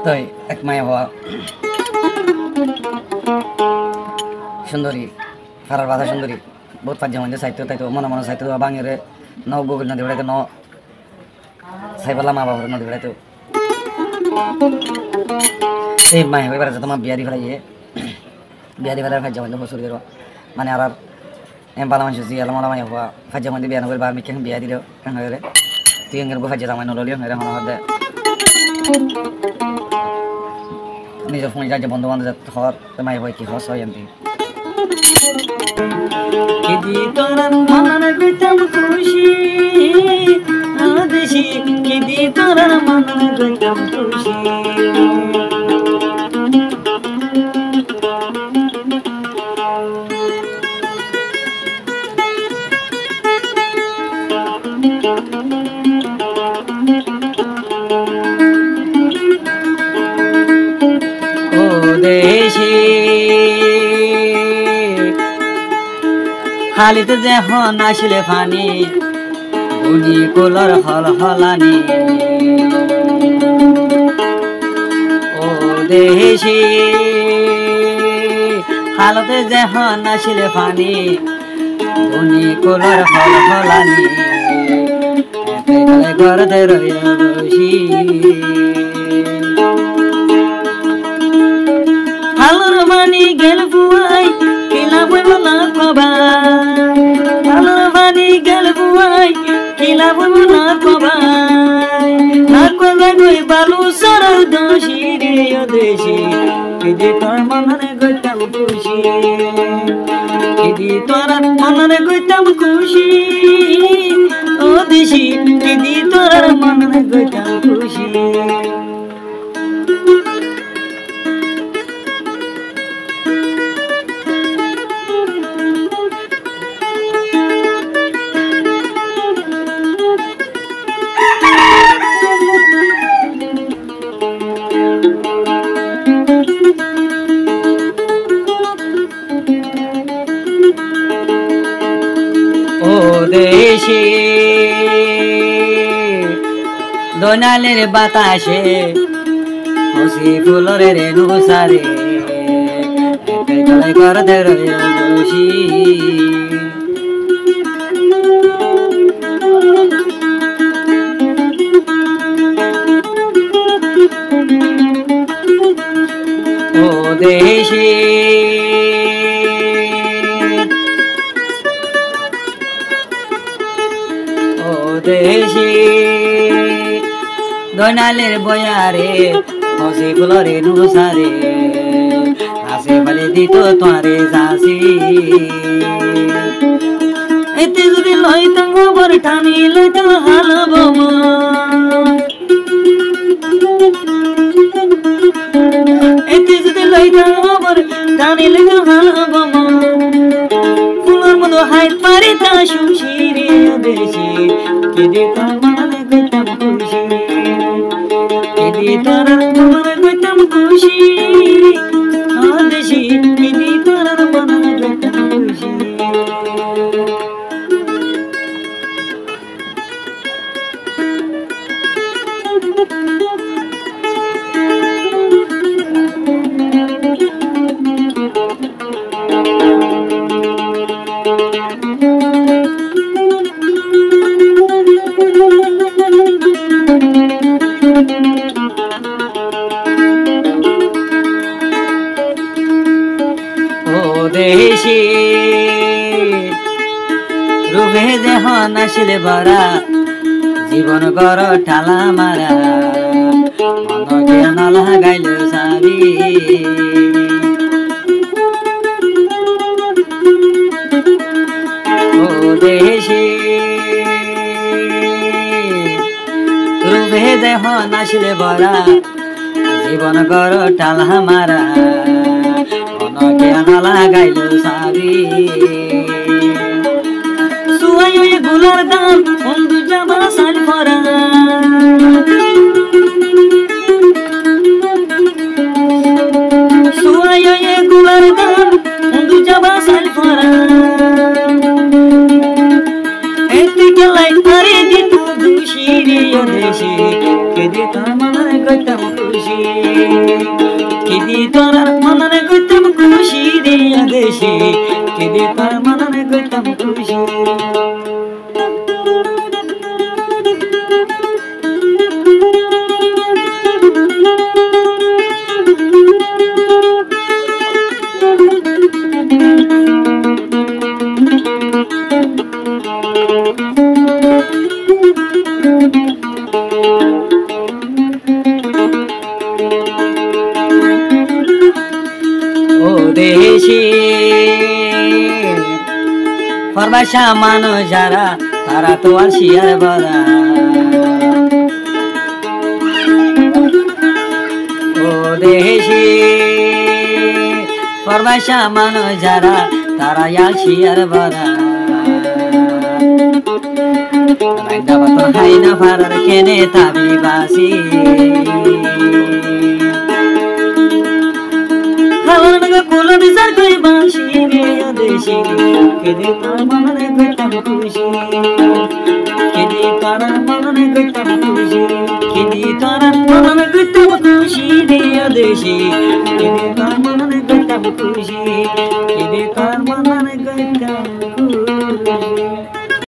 তাই এক মায়া হওয়া সুন্দরী ফারার বাধা সুন্দরী বহুত পাঁচ মধ্যে চাইতো তাই তো মনে মনে চাইতো বাঙেরে ন গভীর নদী বেড়াইতো ন চাইপালা মা বাবার নদী বেড়াইতো সেই মায়া হয়ে বেড়াচ্ছে তোমার বিয়া দি ফেলাইয়ে বিয়া দি ফেলার ফাজ্যা মধ্যে বছর দেওয়া মানে আর বালা মানুষ জিয়াল মালা মায়া হওয়া ফাজ্যা মধ্যে বিয়া নগর বা আমি কেন বিয়া দিল কেন হয়ে তুই এঙ্গের ফাজ্যা জামাই নলিও হয়ে হন হদে নিজের ফোন যাচ্ছে বন্ধু বান্ধব হর মাই ভাই কি হস হয় এমনি কিদি তোরার মনে গইতাম খুশি আদেশি কিদি তোরার মনে গইতাম খুশি ও দেশি খালিতে যখন আসলে ফানি উনি কোলর হল হলানি ও দেশি খালতে যখন আসলে ফানি উনি কোলর হল হলানি ঘরতে রইয়া বসি হালর মানি গেল বুয়াই কিলা বইব না কবা হালর মানি গেল বুয়াই কিলা বইব না কবা না কবা গই বালু সরল দোষী রে ও দেশি কিদি তোর মনরে গইতাম খুশি কিদি তোর মনরে গইতাম খুশি ও দেশি কিদি তোর মনরে গইতাম খুশি দেশি দোনালের বাতাসে হসি ফুলরে রেণু সারে করতে রইয়া বসি ও দেশি দেশি দোনালের বয়ারে হসি ফুলরে নুসারে আসে বলে দিত তোরে যাসি এতে যদি লইতাম গোবর টানি লইতাম হালব এতে যদি লইতাম গোবর টানি লইতাম হালব ফুলর মতো হাইট পারে তা সুশিরে দেশি কিদি তোর মনে গইতাম খুশি কিদি তোর মনে গইতাম খুশি দেশি কিদি তোর মনে গইতাম খুশি দেশি রূপে দেহ নাছিলে ভরা জীবন গর ঠালা মারা মনকে নলাগাইল সাবি ও দেশি রূপে দেহ নাছিলে ভরা জীবন গর ঠালা মারা মনকে নলাগাইল সাবি সুয়াই গুলার দাম বন্ধু যাবা সাল ভরা সুয়াই গুলার দাম বন্ধু যাবা সাল ভরা এতে গেলাই আরে দিত দুশির রে দেশে কেদি তোর মনে কইতাম খুশি কেদি তোর মনে কইতাম খুশি রে দেশে কেদি তোর মনে কইতাম খুশি ও দেশে ফরমাশা মানো যারা তারা তো আর শিয়ার বরা ও দেশে ফরমাশা মানো যারা তারা আর শিয়ার বরা রাইন্দা বাতর হাই না ফারার কেনে তাবি বাসি হাওয়ার নাগা কোলা বিচার কই বাসি রে দেশি কেদে তোর মনে কইতাম খুশি কেদে তোর মনে কইতাম খুশি কেদে তোর মনে কইতাম খুশি রে দেশি কেদে তোর মনে কইতাম খুশি কেদে তোর মনে কইতাম